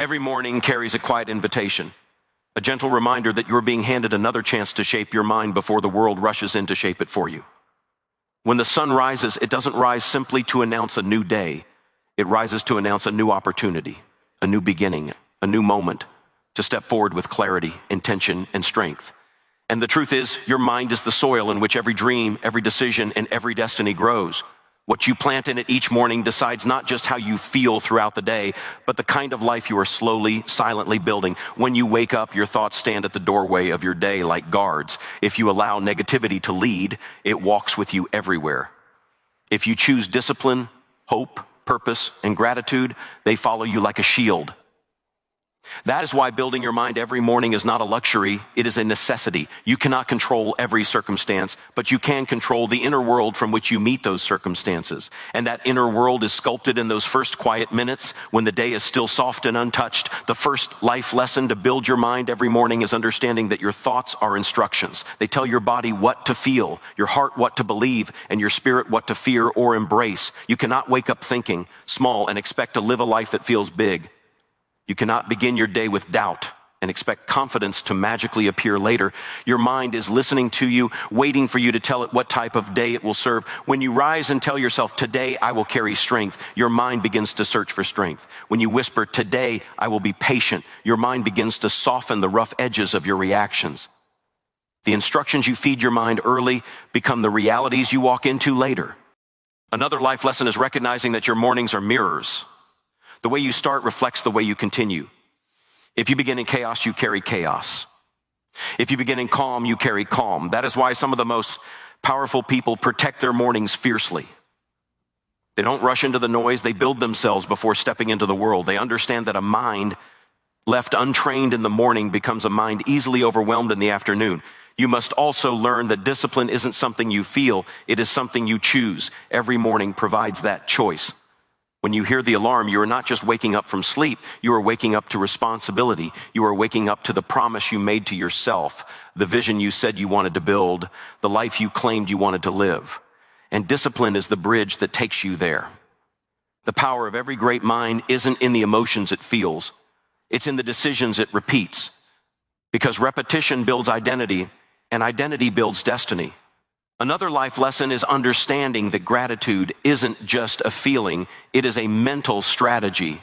Every morning carries a quiet invitation, a gentle reminder that you're being handed another chance to shape your mind before the world rushes in to shape it for you. When the sun rises, it doesn't rise simply to announce a new day. It rises to announce a new opportunity, a new beginning, a new moment, to step forward with clarity, intention, and strength. And the truth is, your mind is the soil in which every dream, every decision, and every destiny grows. What you plant in it each morning decides not just how you feel throughout the day, but the kind of life you are slowly, silently building. When you wake up, your thoughts stand at the doorway of your day like guards. If you allow negativity to lead, it walks with you everywhere. If you choose discipline, hope, purpose, and gratitude, they follow you like a shield. That is why building your mind every morning is not a luxury, it is a necessity. You cannot control every circumstance, but you can control the inner world from which you meet those circumstances. And that inner world is sculpted in those first quiet minutes when the day is still soft and untouched. The first life lesson to build your mind every morning is understanding that your thoughts are instructions. They tell your body what to feel, your heart what to believe, and your spirit what to fear or embrace. You cannot wake up thinking small and expect to live a life that feels big. You cannot begin your day with doubt and expect confidence to magically appear later. Your mind is listening to you, waiting for you to tell it what type of day it will serve. When you rise and tell yourself, today I will carry strength, your mind begins to search for strength. When you whisper, today I will be patient, your mind begins to soften the rough edges of your reactions. The instructions you feed your mind early become the realities you walk into later. Another life lesson is recognizing that your mornings are mirrors. The way you start reflects the way you continue. If you begin in chaos, you carry chaos. If you begin in calm, you carry calm. That is why some of the most powerful people protect their mornings fiercely. They don't rush into the noise, they build themselves before stepping into the world. They understand that a mind left untrained in the morning becomes a mind easily overwhelmed in the afternoon. You must also learn that discipline isn't something you feel, it is something you choose. Every morning provides that choice. When you hear the alarm, you are not just waking up from sleep, you are waking up to responsibility. You are waking up to the promise you made to yourself, the vision you said you wanted to build, the life you claimed you wanted to live. And discipline is the bridge that takes you there. The power of every great mind isn't in the emotions it feels, it's in the decisions it repeats. Because repetition builds identity, and identity builds destiny. Another life lesson is understanding that gratitude isn't just a feeling, it is a mental strategy.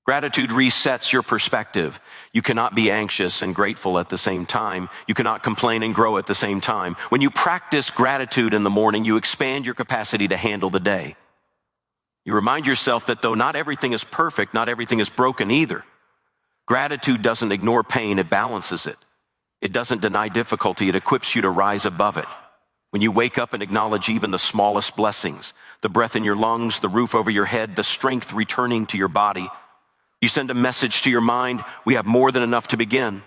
Gratitude resets your perspective. You cannot be anxious and grateful at the same time. You cannot complain and grow at the same time. When you practice gratitude in the morning, you expand your capacity to handle the day. You remind yourself that though not everything is perfect, not everything is broken either. Gratitude doesn't ignore pain, it balances it. It doesn't deny difficulty, it equips you to rise above it. When you wake up and acknowledge even the smallest blessings, the breath in your lungs, the roof over your head, the strength returning to your body, you send a message to your mind, we have more than enough to begin.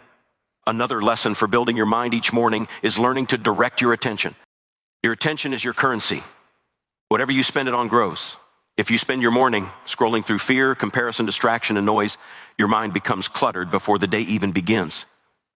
Another lesson for building your mind each morning is learning to direct your attention. Your attention is your currency. Whatever you spend it on grows. If you spend your morning scrolling through fear, comparison, distraction, and noise, your mind becomes cluttered before the day even begins.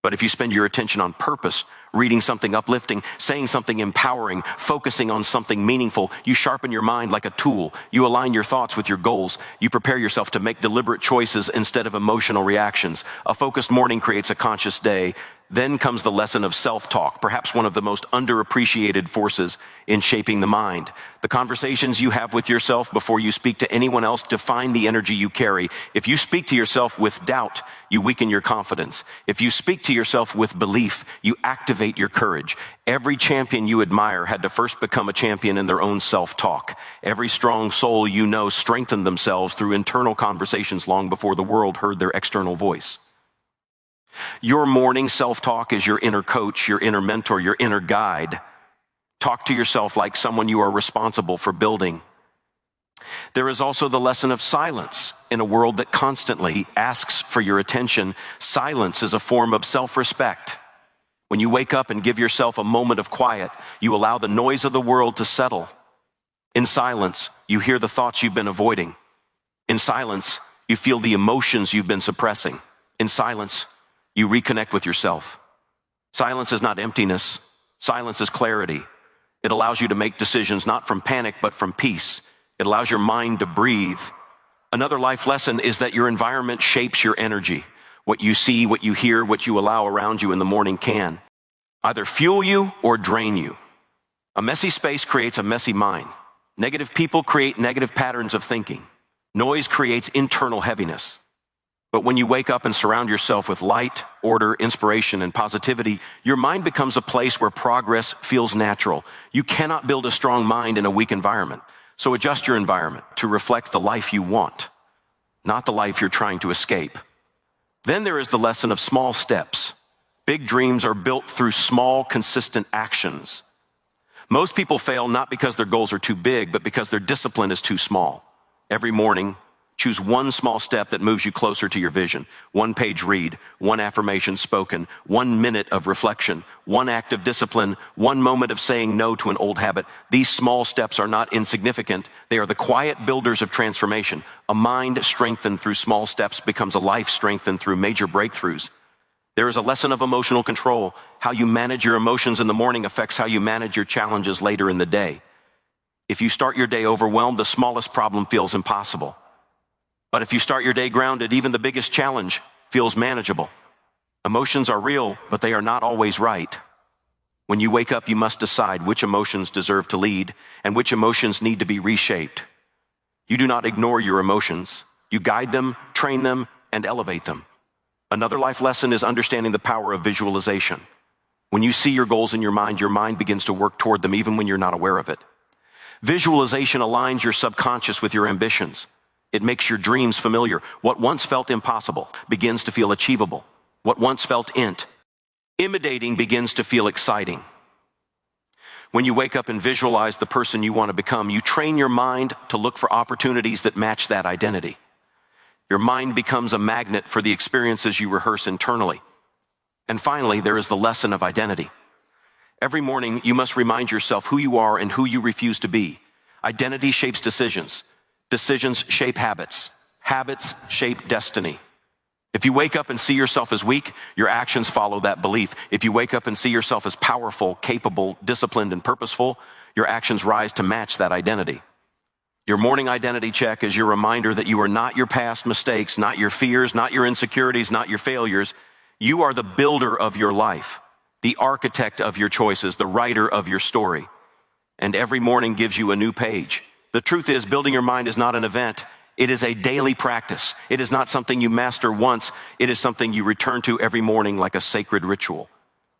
But if you spend your attention on purpose, reading something uplifting, saying something empowering, focusing on something meaningful, you sharpen your mind like a tool. You align your thoughts with your goals. You prepare yourself to make deliberate choices instead of emotional reactions. A focused morning creates a conscious day. Then comes the lesson of self-talk, perhaps one of the most underappreciated forces in shaping the mind. The conversations you have with yourself before you speak to anyone else define the energy you carry. If you speak to yourself with doubt, you weaken your confidence. If you speak to yourself with belief, you activate your courage. Every champion you admire had to first become a champion in their own self-talk. Every strong soul you know strengthened themselves through internal conversations long before the world heard their external voice. Your morning self-talk is your inner coach, your inner mentor, your inner guide. Talk to yourself like someone you are responsible for building. There is also the lesson of silence. In a world that constantly asks for your attention, silence is a form of self-respect. When you wake up and give yourself a moment of quiet, you allow the noise of the world to settle. In silence, you hear the thoughts you've been avoiding. In silence, you feel the emotions you've been suppressing. In silence, you reconnect with yourself. Silence is not emptiness. Silence is clarity. It allows you to make decisions not from panic, but from peace. It allows your mind to breathe. Another life lesson is that your environment shapes your energy. What you see, what you hear, what you allow around you in the morning can either fuel you or drain you. A messy space creates a messy mind. Negative people create negative patterns of thinking. Noise creates internal heaviness. But when you wake up and surround yourself with light, order, inspiration, and positivity, your mind becomes a place where progress feels natural. You cannot build a strong mind in a weak environment. So adjust your environment to reflect the life you want, not the life you're trying to escape. Then there is the lesson of small steps. Big dreams are built through small, consistent actions. Most people fail not because their goals are too big, but because their discipline is too small. Every morning, choose one small step that moves you closer to your vision. 1 page read, 1 affirmation spoken, 1 minute of reflection, 1 act of discipline, 1 moment of saying no to an old habit. These small steps are not insignificant. They are the quiet builders of transformation. A mind strengthened through small steps becomes a life strengthened through major breakthroughs. There is a lesson of emotional control. How you manage your emotions in the morning affects how you manage your challenges later in the day. If you start your day overwhelmed, the smallest problem feels impossible. But if you start your day grounded, even the biggest challenge feels manageable. Emotions are real, but they are not always right. When you wake up, you must decide which emotions deserve to lead and which emotions need to be reshaped. You do not ignore your emotions. You guide them, train them, and elevate them. Another life lesson is understanding the power of visualization. When you see your goals in your mind begins to work toward them even when you're not aware of it. Visualization aligns your subconscious with your ambitions. It makes your dreams familiar. What once felt impossible begins to feel achievable. What once felt intimidating begins to feel exciting. When you wake up and visualize the person you want to become, you train your mind to look for opportunities that match that identity. Your mind becomes a magnet for the experiences you rehearse internally. And finally, there is the lesson of identity. Every morning, you must remind yourself who you are and who you refuse to be. Identity shapes decisions. Decisions shape habits. Habits shape destiny. If you wake up and see yourself as weak, your actions follow that belief. If you wake up and see yourself as powerful, capable, disciplined, and purposeful, your actions rise to match that identity. Your morning identity check is your reminder that you are not your past mistakes, not your fears, not your insecurities, not your failures. You are the builder of your life, the architect of your choices, the writer of your story. And every morning gives you a new page. The truth is, building your mind is not an event. It is a daily practice. It is not something you master once. It is something you return to every morning like a sacred ritual.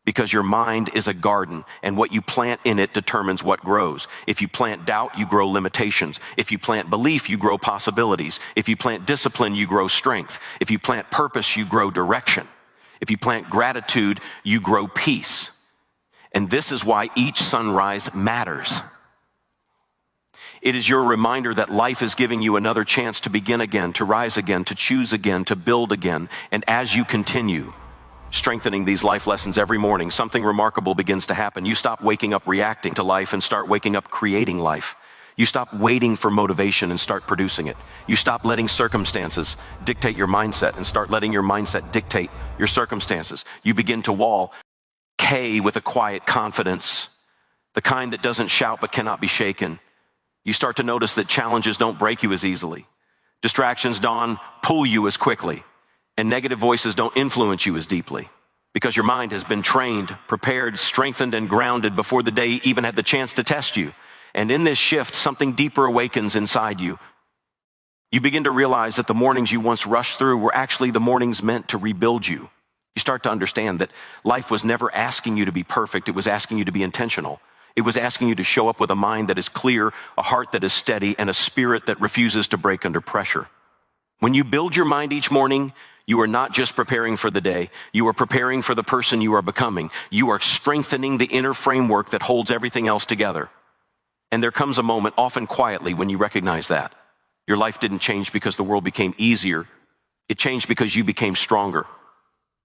Because your mind is a garden, and what you plant in it determines what grows. If you plant doubt, you grow limitations. If you plant belief, you grow possibilities. If you plant discipline, you grow strength. If you plant purpose, you grow direction. If you plant gratitude, you grow peace. And this is why each sunrise matters. It is your reminder that life is giving you another chance to begin again, to rise again, to choose again, to build again. And as you continue strengthening these life lessons every morning, something remarkable begins to happen. You stop waking up reacting to life and start waking up creating life. You stop waiting for motivation and start producing it. You stop letting circumstances dictate your mindset and start letting your mindset dictate your circumstances. You begin to walk with a quiet confidence, the kind that doesn't shout but cannot be shaken. You start to notice that challenges don't break you as easily. Distractions don't pull you as quickly. And negative voices don't influence you as deeply. Because your mind has been trained, prepared, strengthened, and grounded before the day even had the chance to test you. And in this shift, something deeper awakens inside you. You begin to realize that the mornings you once rushed through were actually the mornings meant to rebuild you. You start to understand that life was never asking you to be perfect. It was asking you to be intentional. It was asking you to show up with a mind that is clear, a heart that is steady, and a spirit that refuses to break under pressure. When you build your mind each morning, you are not just preparing for the day. You are preparing for the person you are becoming. You are strengthening the inner framework that holds everything else together. And there comes a moment, often quietly, when you recognize that. Your life didn't change because the world became easier. It changed because you became stronger.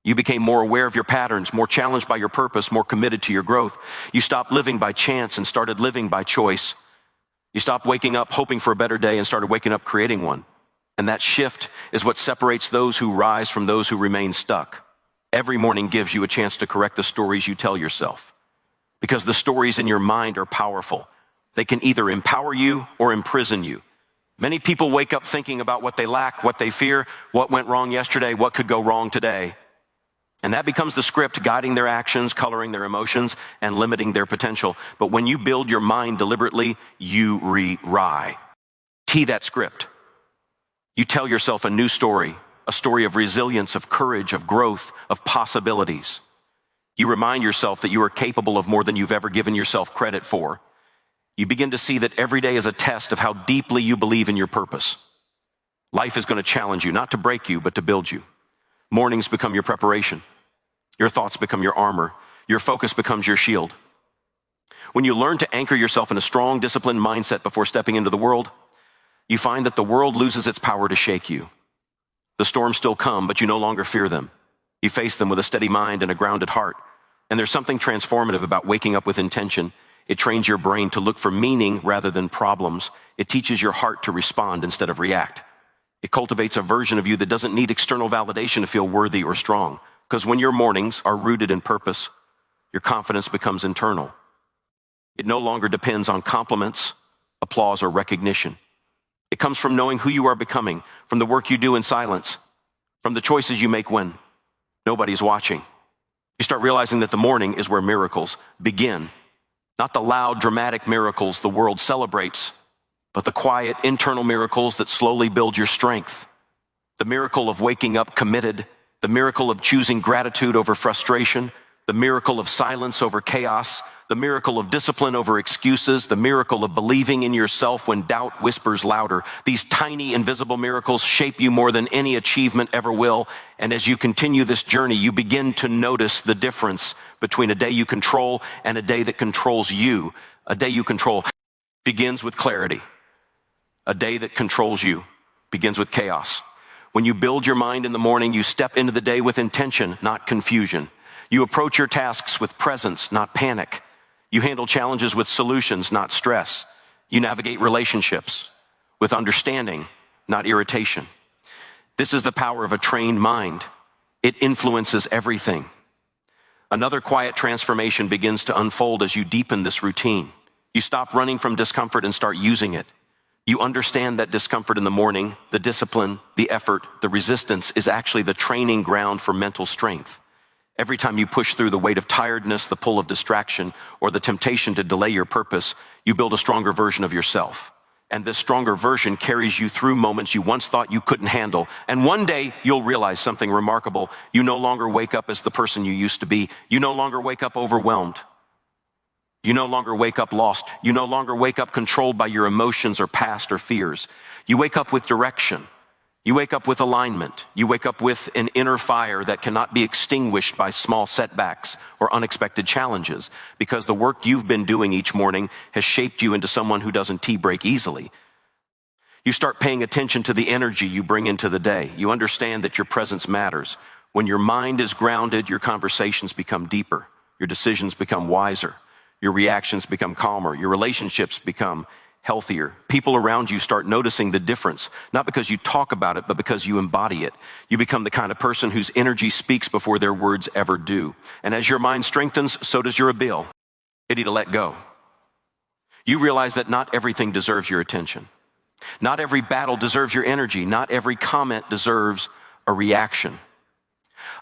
You became more aware of your patterns, more challenged by your purpose, more committed to your growth. You stopped living by chance and started living by choice. You stopped waking up hoping for a better day and started waking up creating one. And that shift is what separates those who rise from those who remain stuck. Every morning gives you a chance to correct the stories you tell yourself. Because the stories in your mind are powerful. They can either empower you or imprison you. Many people wake up thinking about what they lack, what they fear, what went wrong yesterday, what could go wrong today. And that becomes the script guiding their actions, coloring their emotions, and limiting their potential. But when you build your mind deliberately, you rewrite that script. You tell yourself a new story, a story of resilience, of courage, of growth, of possibilities. You remind yourself that you are capable of more than you've ever given yourself credit for. You begin to see that every day is a test of how deeply you believe in your purpose. Life is going to challenge you, not to break you, but to build you. Mornings become your preparation. Your thoughts become your armor. Your focus becomes your shield. When you learn to anchor yourself in a strong, disciplined mindset before stepping into the world, you find that the world loses its power to shake you. The storms still come, but you no longer fear them. You face them with a steady mind and a grounded heart. And there's something transformative about waking up with intention. It trains your brain to look for meaning rather than problems. It teaches your heart to respond instead of react. It cultivates a version of you that doesn't need external validation to feel worthy or strong. Because when your mornings are rooted in purpose, your confidence becomes internal. It no longer depends on compliments, applause, or recognition. It comes from knowing who you are becoming, from the work you do in silence, from the choices you make when nobody's watching. You start realizing that the morning is where miracles begin. Not the loud, dramatic miracles the world celebrates, but the quiet, internal miracles that slowly build your strength. The miracle of waking up committed, the miracle of choosing gratitude over frustration, the miracle of silence over chaos, the miracle of discipline over excuses, the miracle of believing in yourself when doubt whispers louder. These tiny, invisible miracles shape you more than any achievement ever will. And as you continue this journey, you begin to notice the difference between a day you control and a day that controls you. A day you control begins with clarity. A day that controls you begins with chaos. When you build your mind in the morning, you step into the day with intention, not confusion. You approach your tasks with presence, not panic. You handle challenges with solutions, not stress. You navigate relationships with understanding, not irritation. This is the power of a trained mind. It influences everything. Another quiet transformation begins to unfold as you deepen this routine. You stop running from discomfort and start using it. You understand that discomfort in the morning, the discipline, the effort, the resistance is actually the training ground for mental strength. Every time you push through the weight of tiredness, the pull of distraction, or the temptation to delay your purpose, you build a stronger version of yourself. And this stronger version carries you through moments you once thought you couldn't handle. And one day you'll realize something remarkable. You no longer wake up as the person you used to be. You no longer wake up overwhelmed. You no longer wake up lost. You no longer wake up controlled by your emotions or past or fears. You wake up with direction. You wake up with alignment. You wake up with an inner fire that cannot be extinguished by small setbacks or unexpected challenges, because the work you've been doing each morning has shaped you into someone who doesn't tea break easily. You start paying attention to the energy you bring into the day. You understand that your presence matters. When your mind is grounded, your conversations become deeper. Your decisions become wiser. Your reactions become calmer. Your relationships become healthier. People around you start noticing the difference, not because you talk about it, but because you embody it. You become the kind of person whose energy speaks before their words ever do. And as your mind strengthens, so does your ability to let go. You realize that not everything deserves your attention. Not every battle deserves your energy. Not every comment deserves a reaction.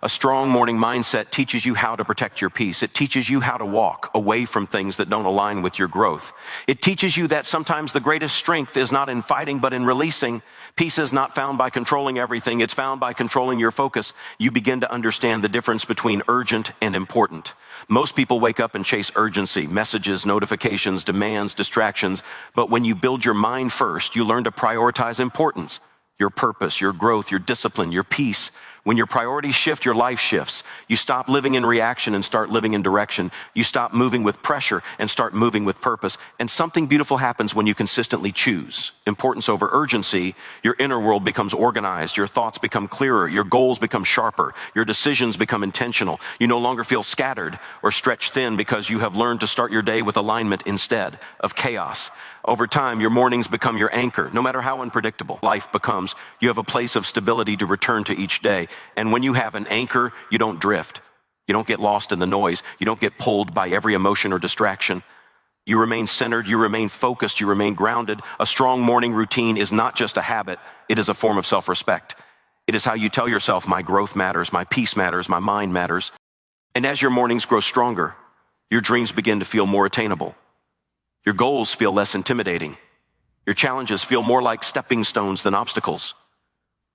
A strong morning mindset teaches you how to protect your peace. It teaches you how to walk away from things that don't align with your growth. It teaches you that sometimes the greatest strength is not in fighting, but in releasing. Peace is not found by controlling everything. It's found by controlling your focus. You begin to understand the difference between urgent and important. Most people wake up and chase urgency, messages, notifications, demands, distractions. But when you build your mind first, you learn to prioritize importance, your purpose, your growth, your discipline, your peace. When your priorities shift, your life shifts. You stop living in reaction and start living in direction. You stop moving with pressure and start moving with purpose. And something beautiful happens when you consistently choose importance over urgency. Your inner world becomes organized. Your thoughts become clearer. Your goals become sharper. Your decisions become intentional. You no longer feel scattered or stretched thin because you have learned to start your day with alignment instead of chaos. Over time, your mornings become your anchor. No matter how unpredictable life becomes, you have a place of stability to return to each day. And when you have an anchor, you don't drift. You don't get lost in the noise. You don't get pulled by every emotion or distraction. You remain centered, you remain focused, you remain grounded. A strong morning routine is not just a habit, it is a form of self-respect. It is how you tell yourself, my growth matters, my peace matters, my mind matters. And as your mornings grow stronger, your dreams begin to feel more attainable. Your goals feel less intimidating. Your challenges feel more like stepping stones than obstacles.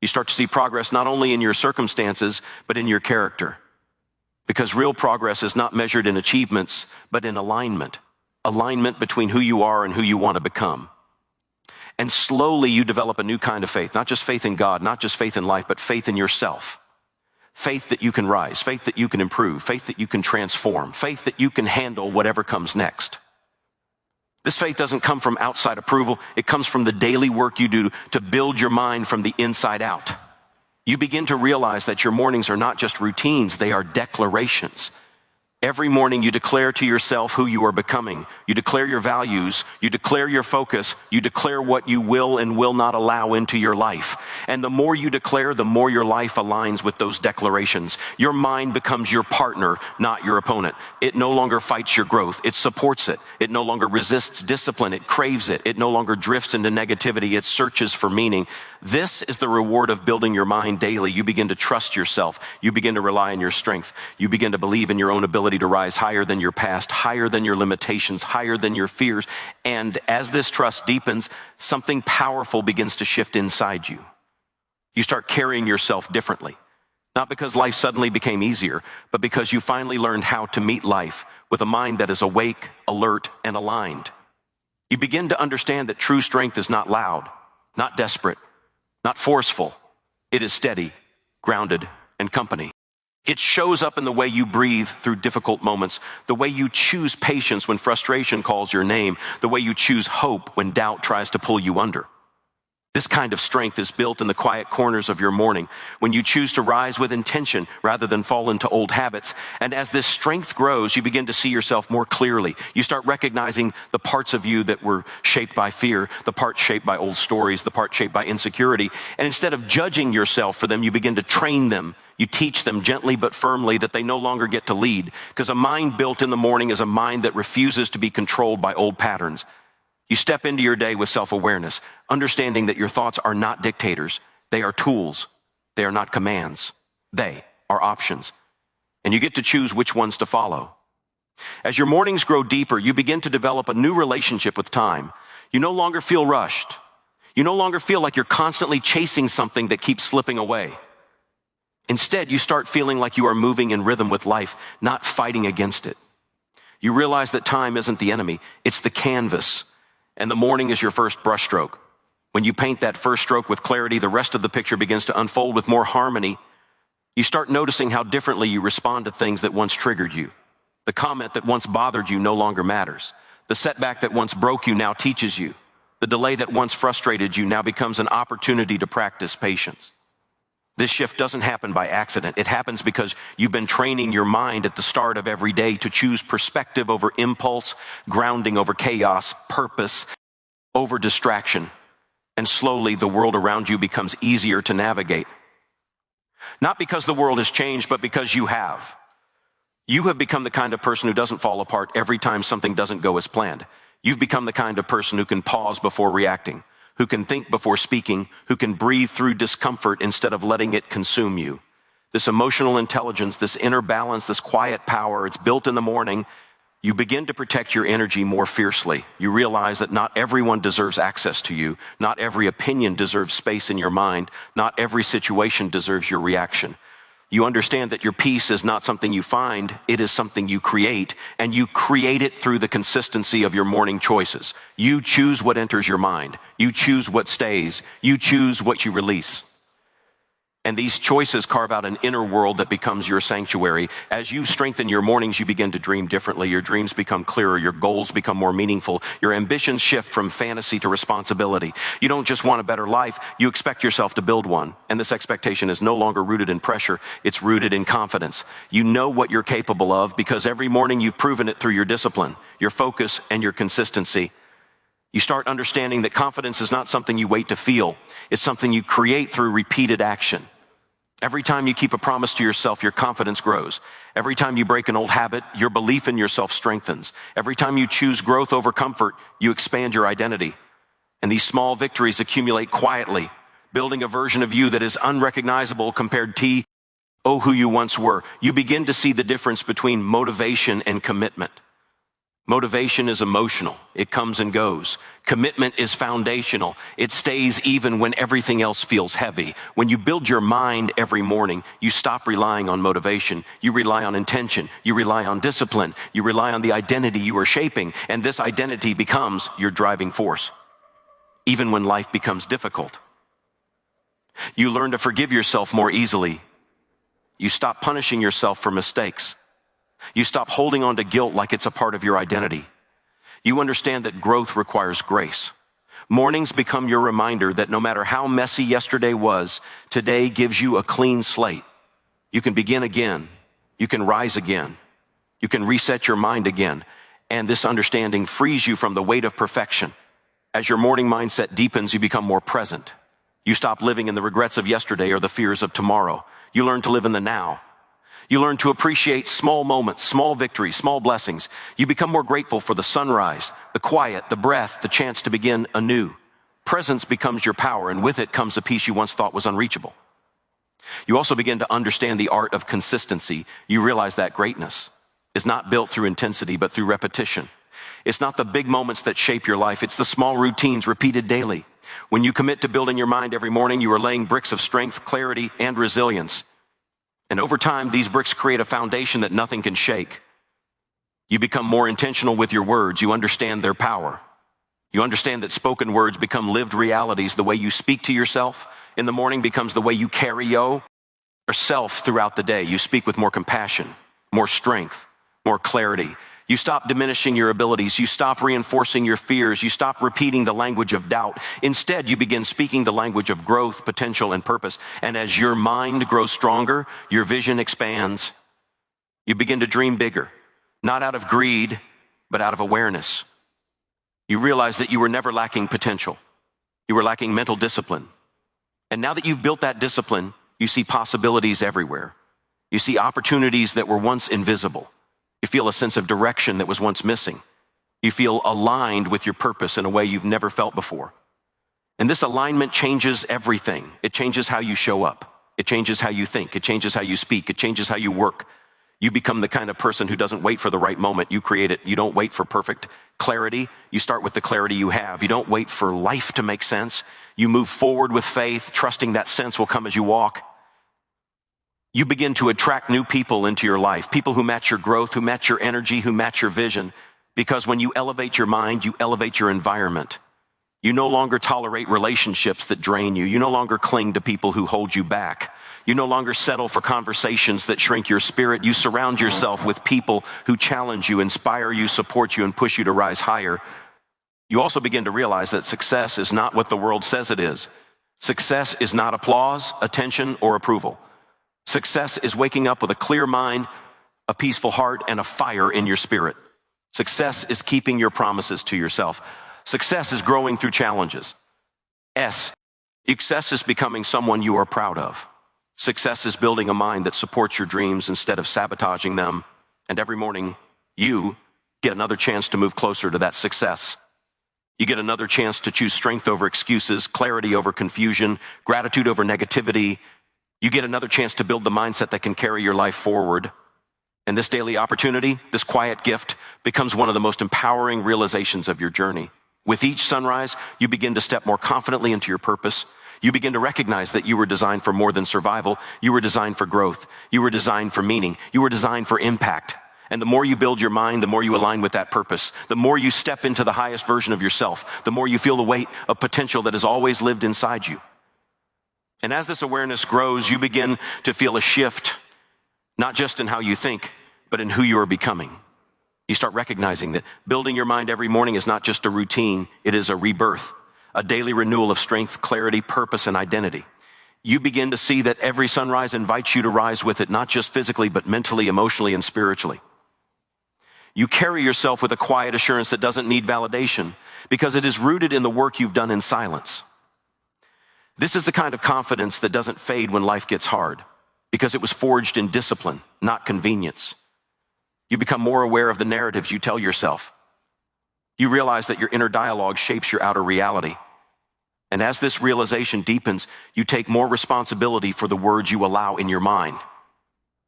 You start to see progress not only in your circumstances, but in your character. Because real progress is not measured in achievements, but in alignment. Alignment between who you are and who you want to become. And slowly you develop a new kind of faith, not just faith in God, not just faith in life, but faith in yourself. Faith that you can rise, faith that you can improve, faith that you can transform, faith that you can handle whatever comes next. This faith doesn't come from outside approval. It comes from the daily work you do to build your mind from the inside out. You begin to realize that your mornings are not just routines, they are declarations. Every morning you declare to yourself who you are becoming. You declare your values, you declare your focus, you declare what you will and will not allow into your life. And the more you declare, the more your life aligns with those declarations. Your mind becomes your partner, not your opponent. It no longer fights your growth, it supports it. It no longer resists discipline, it craves it. It no longer drifts into negativity, it searches for meaning. This is the reward of building your mind daily. You begin to trust yourself. You begin to rely on your strength. You begin to believe in your own ability to rise higher than your past, higher than your limitations, higher than your fears. And as this trust deepens, something powerful begins to shift inside you. You start carrying yourself differently. Not because life suddenly became easier, but because you finally learned how to meet life with a mind that is awake, alert, and aligned. You begin to understand that true strength is not loud, not desperate, not forceful. It is steady, grounded, and company. It shows up in the way you breathe through difficult moments, the way you choose patience when frustration calls your name, the way you choose hope when doubt tries to pull you under. This kind of strength is built in the quiet corners of your morning, when you choose to rise with intention rather than fall into old habits. And as this strength grows, you begin to see yourself more clearly. You start recognizing the parts of you that were shaped by fear, the parts shaped by old stories, the parts shaped by insecurity. And instead of judging yourself for them, you begin to train them. You teach them gently but firmly that they no longer get to lead, because a mind built in the morning is a mind that refuses to be controlled by old patterns. You step into your day with self-awareness, understanding that your thoughts are not dictators. They are tools. They are not commands. They are options. And you get to choose which ones to follow. As your mornings grow deeper, you begin to develop a new relationship with time. You no longer feel rushed. You no longer feel like you're constantly chasing something that keeps slipping away. Instead, you start feeling like you are moving in rhythm with life, not fighting against it. You realize that time isn't the enemy, it's the canvas. And the morning is your first brushstroke. When you paint that first stroke with clarity, the rest of the picture begins to unfold with more harmony. You start noticing how differently you respond to things that once triggered you. The comment that once bothered you no longer matters. The setback that once broke you now teaches you. The delay that once frustrated you now becomes an opportunity to practice patience. This shift doesn't happen by accident. It happens because you've been training your mind at the start of every day to choose perspective over impulse, grounding over chaos, purpose over distraction. And slowly the world around you becomes easier to navigate. Not because the world has changed, but because you have. You have become the kind of person who doesn't fall apart every time something doesn't go as planned. You've become the kind of person who can pause before reacting, who can think before speaking, who can breathe through discomfort instead of letting it consume you. This emotional intelligence, this inner balance, this quiet power, it's built in the morning. You begin to protect your energy more fiercely. You realize that not everyone deserves access to you. Not every opinion deserves space in your mind. Not every situation deserves your reaction. You understand that your peace is not something you find, it is something you create, and you create it through the consistency of your morning choices. You choose what enters your mind. You choose what stays. You choose what you release. And these choices carve out an inner world that becomes your sanctuary. As you strengthen your mornings, you begin to dream differently. Your dreams become clearer. Your goals become more meaningful. Your ambitions shift from fantasy to responsibility. You don't just want a better life. You expect yourself to build one. And this expectation is no longer rooted in pressure. It's rooted in confidence. You know what you're capable of because every morning you've proven it through your discipline, your focus, and your consistency. You start understanding that confidence is not something you wait to feel. It's something you create through repeated action. Every time you keep a promise to yourself, your confidence grows. Every time you break an old habit, your belief in yourself strengthens. Every time you choose growth over comfort, you expand your identity. And these small victories accumulate quietly, building a version of you that is unrecognizable compared to who you once were. You begin to see the difference between motivation and commitment. Motivation is emotional. It comes and goes. Commitment is foundational. It stays even when everything else feels heavy. When you build your mind every morning, you stop relying on motivation. You rely on intention. You rely on discipline. You rely on the identity you are shaping. And this identity becomes your driving force, even when life becomes difficult. You learn to forgive yourself more easily. You stop punishing yourself for mistakes. You stop holding on to guilt like it's a part of your identity. You understand that growth requires grace. Mornings become your reminder that no matter how messy yesterday was, today gives you a clean slate. You can begin again. You can rise again. You can reset your mind again. And this understanding frees you from the weight of perfection. As your morning mindset deepens, you become more present. You stop living in the regrets of yesterday or the fears of tomorrow. You learn to live in the now. You learn to appreciate small moments, small victories, small blessings. You become more grateful for the sunrise, the quiet, the breath, the chance to begin anew. Presence becomes your power, and with it comes a peace you once thought was unreachable. You also begin to understand the art of consistency. You realize that greatness is not built through intensity, but through repetition. It's not the big moments that shape your life. It's the small routines repeated daily. When you commit to building your mind every morning, you are laying bricks of strength, clarity, and resilience. And over time, these bricks create a foundation that nothing can shake. You become more intentional with your words. You understand their power. You understand that spoken words become lived realities. The way you speak to yourself in the morning becomes the way you carry yourself throughout the day. You speak with more compassion, more strength, more clarity. You stop diminishing your abilities. You stop reinforcing your fears. You stop repeating the language of doubt. Instead, you begin speaking the language of growth, potential, and purpose. And as your mind grows stronger, your vision expands. You begin to dream bigger, not out of greed, but out of awareness. You realize that you were never lacking potential. You were lacking mental discipline. And now that you've built that discipline, you see possibilities everywhere. You see opportunities that were once invisible. You feel a sense of direction that was once missing. You feel aligned with your purpose in a way you've never felt before. And this alignment changes everything. It changes how you show up. It changes how you think. It changes how you speak. It changes how you work. You become the kind of person who doesn't wait for the right moment. You create it. You don't wait for perfect clarity. You start with the clarity you have. You don't wait for life to make sense. You move forward with faith, trusting that sense will come as you walk. You begin to attract new people into your life, people who match your growth, who match your energy, who match your vision. Because when you elevate your mind, you elevate your environment. You no longer tolerate relationships that drain you. You no longer cling to people who hold you back. You no longer settle for conversations that shrink your spirit. You surround yourself with people who challenge you, inspire you, support you, and push you to rise higher. You also begin to realize that success is not what the world says it is. Success is not applause, attention, or approval. Success is waking up with a clear mind, a peaceful heart, and a fire in your spirit. Success is keeping your promises to yourself. Success is growing through challenges. Success is becoming someone you are proud of. Success is building a mind that supports your dreams instead of sabotaging them. And every morning, you get another chance to move closer to that success. You get another chance to choose strength over excuses, clarity over confusion, gratitude over negativity. You get another chance to build the mindset that can carry your life forward. And this daily opportunity, this quiet gift, becomes one of the most empowering realizations of your journey. With each sunrise, you begin to step more confidently into your purpose. You begin to recognize that you were designed for more than survival. You were designed for growth. You were designed for meaning. You were designed for impact. And the more you build your mind, the more you align with that purpose. The more you step into the highest version of yourself, the more you feel the weight of potential that has always lived inside you. And as this awareness grows, you begin to feel a shift, not just in how you think, but in who you are becoming. You start recognizing that building your mind every morning is not just a routine, it is a rebirth, a daily renewal of strength, clarity, purpose, and identity. You begin to see that every sunrise invites you to rise with it, not just physically, but mentally, emotionally, and spiritually. You carry yourself with a quiet assurance that doesn't need validation because it is rooted in the work you've done in silence. This is the kind of confidence that doesn't fade when life gets hard. because it was forged in discipline, not convenience. You become more aware of the narratives you tell yourself. You realize that your inner dialogue shapes your outer reality. And as this realization deepens, you take more responsibility for the words you allow in your mind.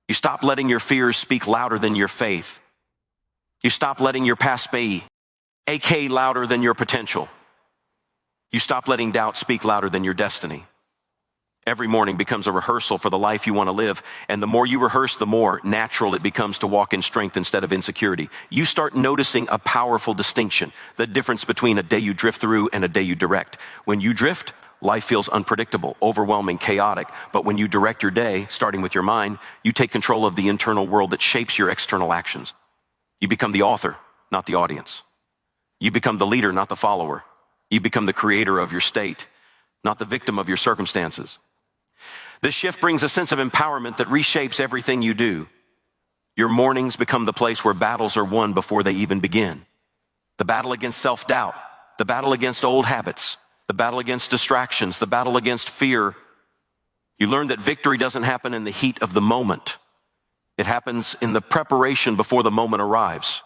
You stop letting your fears speak louder than your faith. You stop letting your past be, AK, louder than your potential. You stop letting doubt speak louder than your destiny. Every morning becomes a rehearsal for the life you want to live, and the more you rehearse, the more natural it becomes to walk in strength instead of insecurity. You start noticing a powerful distinction, the difference between a day you drift through and a day you direct. When you drift, life feels unpredictable, overwhelming, chaotic. But when you direct your day, starting with your mind, you take control of the internal world that shapes your external actions. You become the author, not the audience. You become the leader, not the follower. You become the creator of your state, not the victim of your circumstances. This shift brings a sense of empowerment that reshapes everything you do. Your mornings become the place where battles are won before they even begin. The battle against self-doubt, the battle against old habits, the battle against distractions, the battle against fear. You learn that victory doesn't happen in the heat of the moment. It happens in the preparation before the moment arrives.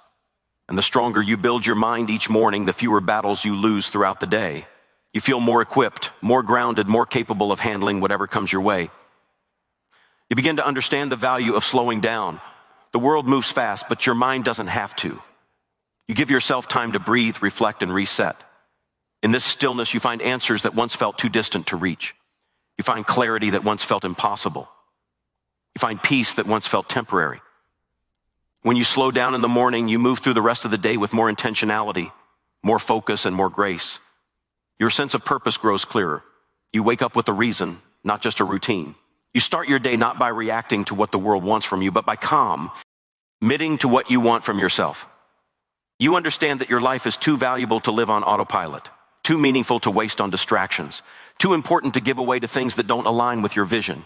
And the stronger you build your mind each morning, the fewer battles you lose throughout the day. You feel more equipped, more grounded, more capable of handling whatever comes your way. You begin to understand the value of slowing down. The world moves fast, but your mind doesn't have to. You give yourself time to breathe, reflect, and reset. In this stillness, you find answers that once felt too distant to reach. You find clarity that once felt impossible. You find peace that once felt temporary. When you slow down in the morning, you move through the rest of the day with more intentionality, more focus, and more grace. Your sense of purpose grows clearer. You wake up with a reason, not just a routine. You start your day not by reacting to what the world wants from you, but by committing to what you want from yourself. You understand that your life is too valuable to live on autopilot, too meaningful to waste on distractions, too important to give away to things that don't align with your vision.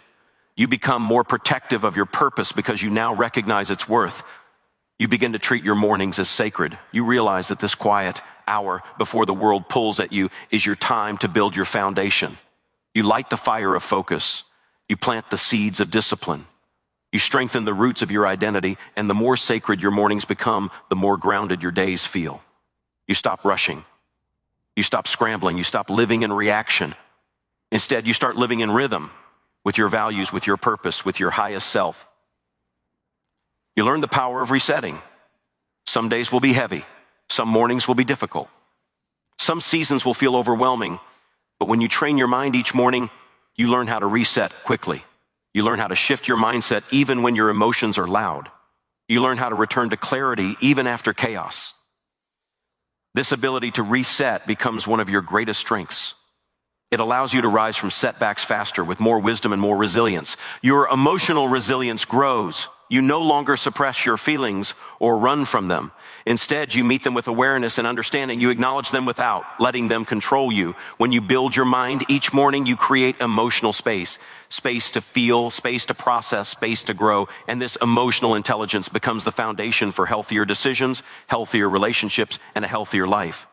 You become more protective of your purpose because you now recognize its worth. You begin to treat your mornings as sacred. You realize that this quiet hour before the world pulls at you is your time to build your foundation. You light the fire of focus. You plant the seeds of discipline. You strengthen the roots of your identity, and the more sacred your mornings become, the more grounded your days feel. You stop rushing. You stop scrambling. You stop living in reaction. Instead, you start living in rhythm with your values, with your purpose, with your highest self. You learn the power of resetting. Some days will be heavy. Some mornings will be difficult. Some seasons will feel overwhelming. But when you train your mind each morning, you learn how to reset quickly. You learn how to shift your mindset even when your emotions are loud. You learn how to return to clarity even after chaos. This ability to reset becomes one of your greatest strengths. It allows you to rise from setbacks faster with more wisdom and more resilience. Your emotional resilience grows. You no longer suppress your feelings or run from them. Instead, you meet them with awareness and understanding. You acknowledge them without letting them control you. When you build your mind each morning, you create emotional space. Space to feel, space to process, space to grow. And this emotional intelligence becomes the foundation for healthier decisions, healthier relationships, and a healthier life.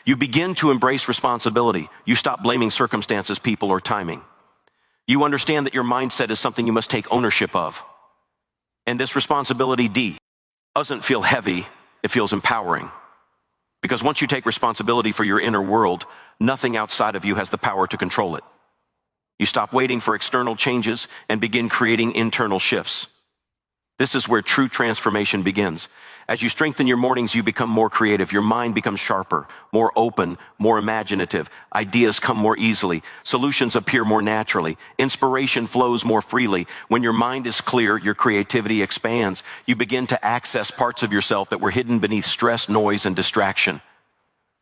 You begin to embrace responsibility. You stop blaming circumstances, people, or timing. You understand that your mindset is something you must take ownership of. And this responsibility doesn't feel heavy, it feels empowering. Because once you take responsibility for your inner world, nothing outside of you has the power to control it. You stop waiting for external changes and begin creating internal shifts. This is where true transformation begins. As you strengthen your mornings, you become more creative. Your mind becomes sharper, more open, more imaginative. Ideas come more easily. Solutions appear more naturally. Inspiration flows more freely. When your mind is clear, your creativity expands. You begin to access parts of yourself that were hidden beneath stress, noise, and distraction.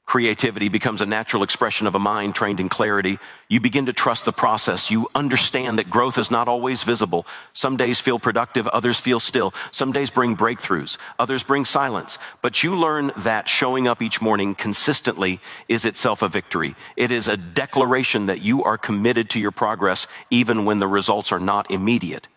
Creativity becomes a natural expression of a mind trained in clarity. You begin to trust the process. You understand that growth is not always visible. Some days feel productive, others feel still. Some days bring breakthroughs, others bring silence. But you learn that showing up each morning consistently is itself a victory. It is a declaration that you are committed to your progress even when the results are not immediate.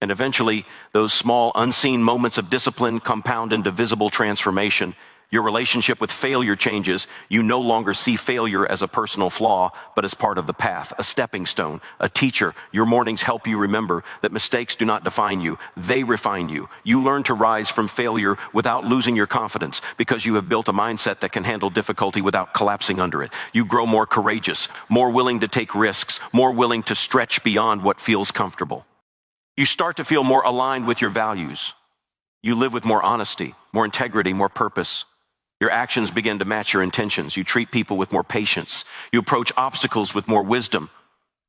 And eventually, those small, unseen moments of discipline compound into visible transformation. Your relationship with failure changes. You no longer see failure as a personal flaw, but as part of the path, a stepping stone, a teacher. Your mornings help you remember that mistakes do not define you. They refine you. You learn to rise from failure without losing your confidence because you have built a mindset that can handle difficulty without collapsing under it. You grow more courageous, more willing to take risks, more willing to stretch beyond what feels comfortable. You start to feel more aligned with your values. You live with more honesty, more integrity, more purpose. Your actions begin to match your intentions. You treat people with more patience. You approach obstacles with more wisdom.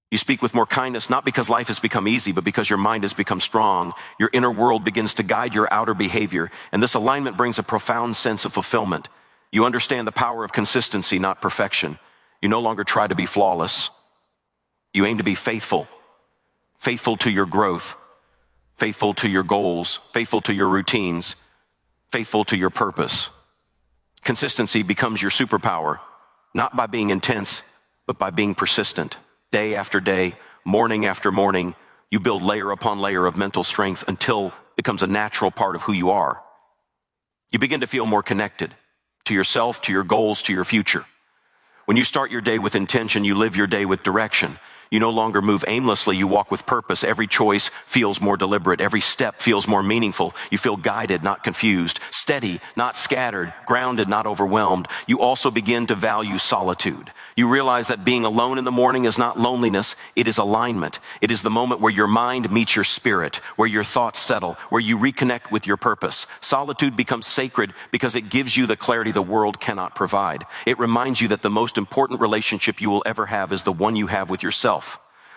You speak with more kindness, not because life has become easy, but because your mind has become strong. Your inner world begins to guide your outer behavior, and this alignment brings a profound sense of fulfillment. You understand the power of consistency, not perfection. You no longer try to be flawless. You aim to be faithful, faithful to your growth, faithful to your goals, faithful to your routines, faithful to your purpose. Consistency becomes your superpower, not by being intense, but by being persistent. Day after day, morning after morning, you build layer upon layer of mental strength until it becomes a natural part of who you are. You begin to feel more connected to yourself, to your goals, to your future. When you start your day with intention, you live your day with direction. You no longer move aimlessly, you walk with purpose. Every choice feels more deliberate. Every step feels more meaningful. You feel guided, not confused, steady, not scattered, grounded, not overwhelmed. You also begin to value solitude. You realize that being alone in the morning is not loneliness, it is alignment. It is the moment where your mind meets your spirit, where your thoughts settle, where you reconnect with your purpose. Solitude becomes sacred because it gives you the clarity the world cannot provide. It reminds you that the most important relationship you will ever have is the one you have with yourself.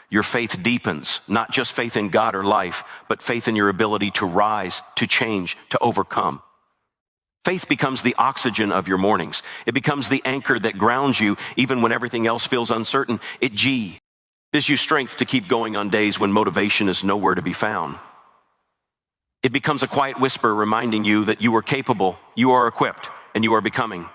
Your faith deepens, not just faith in God or life, but faith in your ability to rise, to change, to overcome. Faith becomes the oxygen of your mornings. It becomes the anchor that grounds you even when everything else feels uncertain. It gives you strength to keep going on days when motivation is nowhere to be found. It becomes a quiet whisper reminding you that you are capable, you are equipped, and you are becoming.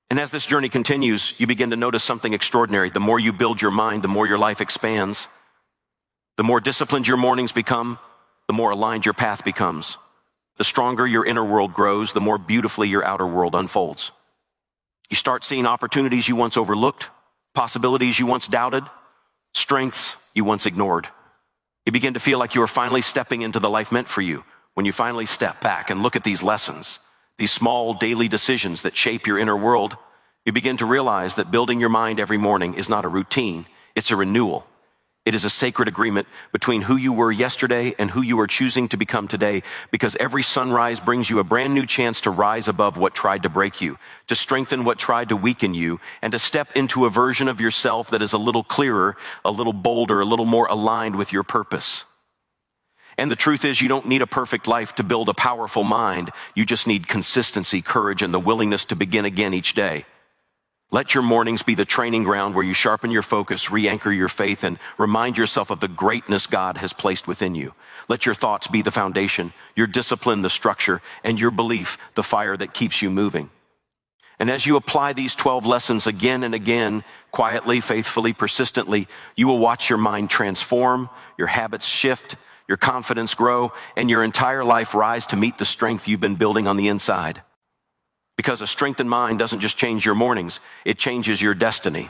And as this journey continues, you begin to notice something extraordinary. The more you build your mind, the more your life expands. The more disciplined your mornings become, the more aligned your path becomes. The stronger your inner world grows, the more beautifully your outer world unfolds. You start seeing opportunities you once overlooked, possibilities you once doubted, strengths you once ignored. You begin to feel like you are finally stepping into the life meant for you when you finally step back and look at these lessons. These small daily decisions that shape your inner world, you begin to realize that building your mind every morning is not a routine, it's a renewal. It is a sacred agreement between who you were yesterday and who you are choosing to become today, because every sunrise brings you a brand new chance to rise above what tried to break you, to strengthen what tried to weaken you, and to step into a version of yourself that is a little clearer, a little bolder, a little more aligned with your purpose. And the truth is, you don't need a perfect life to build a powerful mind. You just need consistency, courage, and the willingness to begin again each day. Let your mornings be the training ground where you sharpen your focus, re-anchor your faith, and remind yourself of the greatness God has placed within you. Let your thoughts be the foundation, your discipline the structure, and your belief the fire that keeps you moving. And as you apply these 12 lessons again and again, quietly, faithfully, persistently, you will watch your mind transform, your habits shift, your confidence grow, and your entire life rise to meet the strength you've been building on the inside. Because a strengthened mind doesn't just change your mornings, it changes your destiny.